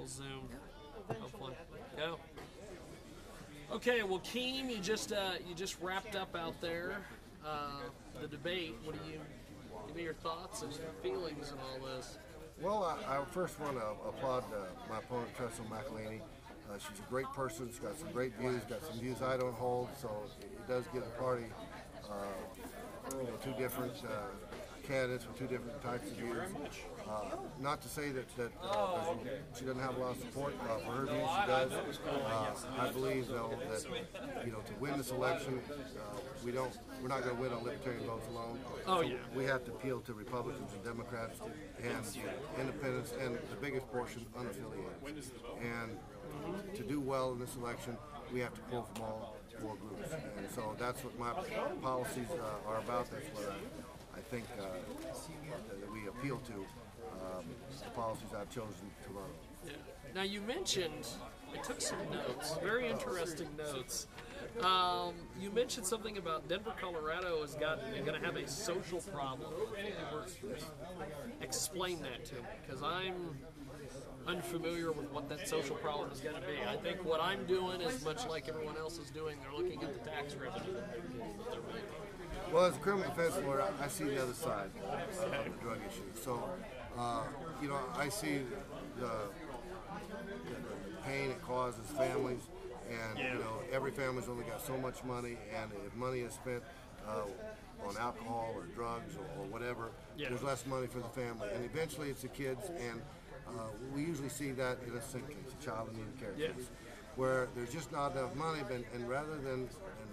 little Zoom. Hopefully. Go. Okay, well, Keem, you just wrapped up out there the debate. What do you? Give me your thoughts and feelings and all this. Well, I first want to applaud my opponent, Tressa McElhaney. She's a great person. She's got some great views. Got some views I don't hold. So it does give the party, two different candidates with two different types of views. Not to say that she doesn't have a lot of support for her views. She does. I believe though that to win this election, we're not going to win on libertarian votes alone. Oh yeah. We have to appeal to Republicans and Democrats and independents and the biggest portion unaffiliated. And to do well in this election, we have to pull from all four groups. And so that's what my policies are about. That's what I think that we appeal to, the policies I've chosen to run. Yeah. Now you mentioned, I took some notes, very interesting notes. You mentioned something about Denver, Colorado is going to have a social problem. Explain that to me, because I'm unfamiliar with what that social problem is going to be. I think what I'm doing is much like everyone else is doing. They're looking at the tax revenue. Well, as a criminal defense lawyer, I see the other side of the drug issue. So, I see the pain it causes families, and every family's only got so much money, and if money is spent on alcohol or drugs or whatever, there's less money for the family, and eventually it's the kids, and we usually see that in a sick case, a child in need of care case, where there's just not enough money, and rather than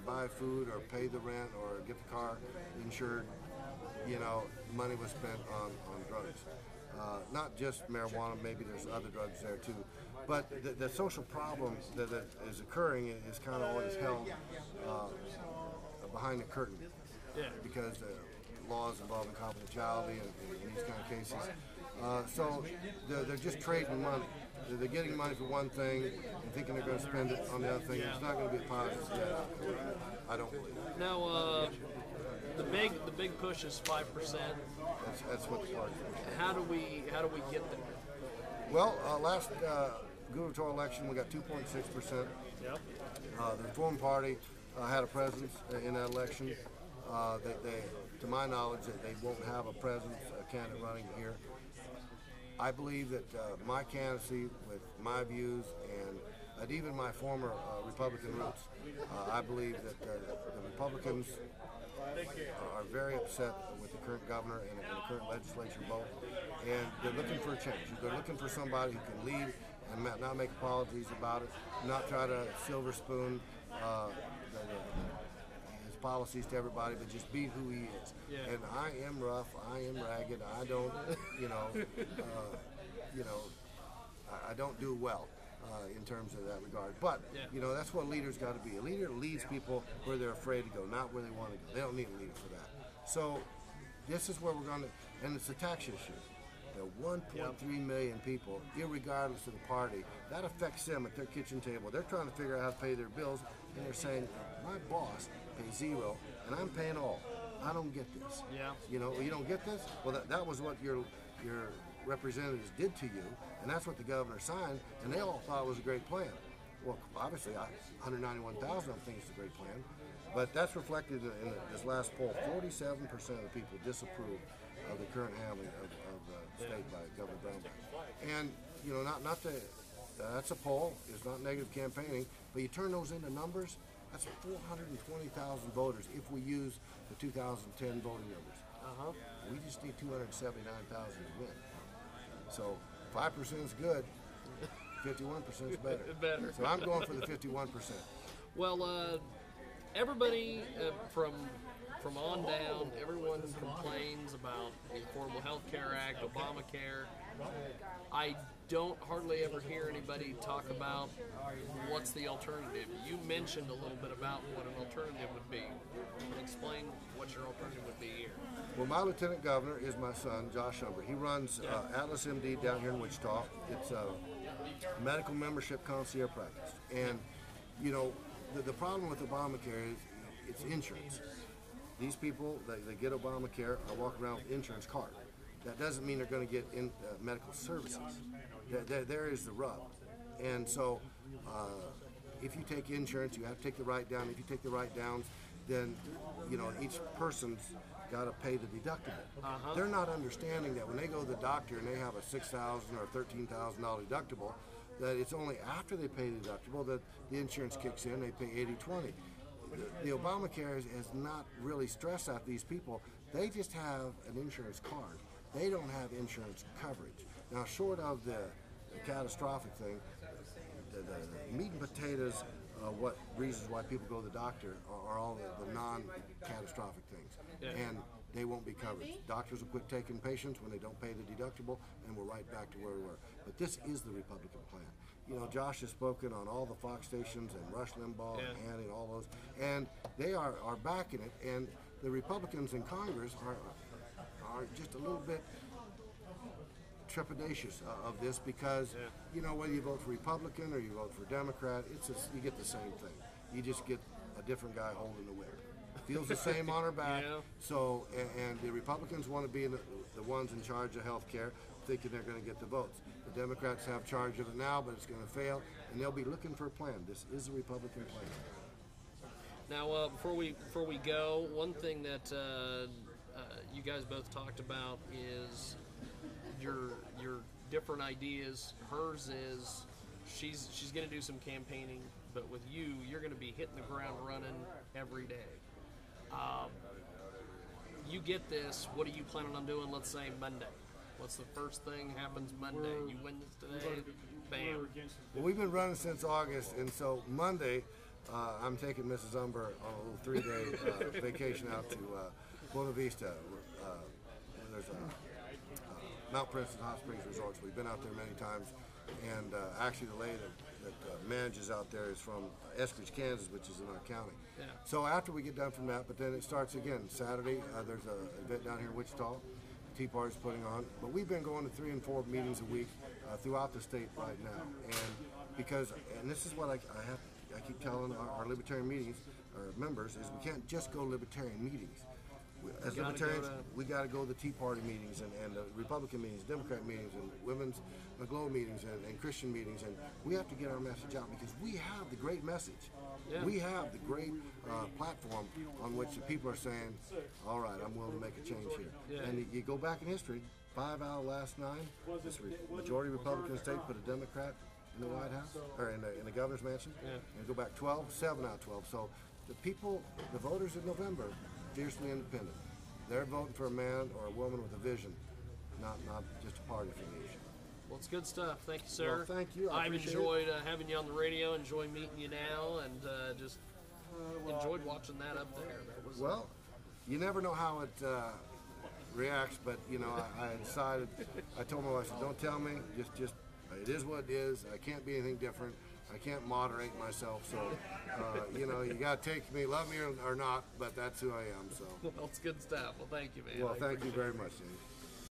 buy food or pay the rent or get the car insured, money was spent on drugs. Not just marijuana, maybe there's other drugs there too. But the social problem that is occurring is kind of always held behind the curtain. Because laws involving confidentiality in these kind of cases. So they're just trading money. They're getting money for one thing and thinking they're going to spend it on the other thing. It's not going to be a positive. I don't believe. Now, the big push is 5%. That's what the party's pushing. How do we get there? Well, last gubernatorial election we got 2.6%. Yep. The Reform Party had a presence in that election. They, to my knowledge, they won't have a presence, a candidate running here. I believe that my candidacy, with my views and even my former Republican roots, I believe that the Republicans are very upset with the current governor and the current legislature both, and they're looking for a change. They're looking for somebody who can lead and not make apologies about it, not try to silver spoon his policies to everybody, but just be who he is. And I am rough, I am ragged, I don't, I don't do well in terms of that regard. But, that's what a leader's got to be. A leader leads people where they're afraid to go, not where they want to go. They don't need a leader for that. So this is where we're going to, and it's a tax issue. There are 1.3 million people, irregardless of the party. That affects them at their kitchen table. They're trying to figure out how to pay their bills, and they're saying, my boss pays zero, and I'm paying all. I don't get this. You don't get this? Well, that was what your representatives did to you, and that's what the governor signed, and they all thought it was a great plan. Well, obviously, 191,000 I think it's a great plan, but that's reflected in this last poll. 47% of the people disapprove of the current handling of the state by Governor Brownback. And, that's a poll. It's not negative campaigning, but you turn those into numbers, that's 420,000 voters if we use the 2010 voting numbers. We just need 279,000 to win. So 5% is good. 51% is better. So I'm going for the 51%. Well, everybody from on down, everyone complains about the Affordable Health Care Act, Obamacare. I don't hardly ever hear anybody talk about what's the alternative. You mentioned a little bit about what an alternative would be. Explain what your alternative would be here. Well, my lieutenant governor is my son, Josh Umbehr. He runs Atlas MD down here in Wichita. It's a medical membership concierge practice. And, the problem with Obamacare is it's insurance. These people, they get Obamacare, I walk around with insurance card. That doesn't mean they're going to get in medical services. There is the rub. And so if you take insurance, you have to take the write-down. If you take the write-downs, then, you know, each person's got to pay the deductible. They're not understanding that when they go to the doctor and they have a $6,000 or $13,000 deductible, that it's only after they pay the deductible that the insurance kicks in. They pay 80/20. The Obamacare has not really stressed out these people. They just have an insurance card. They don't have insurance coverage. Now, short of the catastrophic thing, the meat and potatoes, what reasons why people go to the doctor are all the non-catastrophic things. And they won't be covered. Doctors will quit taking patients when they don't pay the deductible, and we're right back to where we were. But this is the Republican plan. You know, Josh has spoken on all the Fox stations and Rush Limbaugh and Hannity and all those, and they are backing it. And the Republicans in Congress are just a little bit trepidatious of this because, you know, whether you vote for Republican or you vote for Democrat, it's just, you get the same thing. You just get a different guy holding the whip. Feels the same on her back. So, and the Republicans want to be the ones in charge of health care, thinking they're going to get the votes. The Democrats have charge of it now, but it's going to fail, and they'll be looking for a plan. This is a Republican plan. Now, before we go, one thing that you guys both talked about is your different ideas. Hers is she's going to do some campaigning, but with you, you're going to be hitting the ground running every day. You get this. What are you planning on doing? Let's say Monday. What's the first thing happens Monday? You win this today, bam. Well, we've been running since August, and so Monday, I'm taking Mrs. Umbehr on a little 3-day vacation out to Buena Vista. There's Mount Princeton Hot Springs Resorts. We've been out there many times, and actually the lady that manages out there is from Eskridge, Kansas, which is in our county. So after we get done from that, but then it starts again. Saturday, there's an event down here in Wichita. Tea Party's putting on, but we've been going to 3 and 4 meetings a week throughout the state right now, and this is what I keep telling our Libertarian meetings, our members, is we can't just go Libertarian meetings. As Libertarians, we got to go to the Tea Party meetings and the Republican meetings, Democrat meetings, and Women's Glow meetings and Christian meetings, and we have to get our message out because we have the great message. We have the great platform on which the people are saying, all right, I'm willing to make a change here. And you go back in history, 5 out of the last 9, this majority Republican state put a Democrat in the White House, or in the governor's mansion, and go back 7 out of 12. So the people, the voters in November, fiercely independent. They're voting for a man or a woman with a vision, not just a party affiliation. Well, it's good stuff. Thank you, sir. Well, thank you. I've enjoyed having you on the radio, enjoy meeting you now, and just enjoyed watching that up there. That was, well, you never know how it reacts, but, you know, I decided, I told my wife, I said, don't tell me, just it is what it is. I can't be anything different. I can't moderate myself, so, you know, you got to take me, love me or not, but that's who I am, so. Well, it's good stuff. Well, thank you, man. Well, thank you very much, James.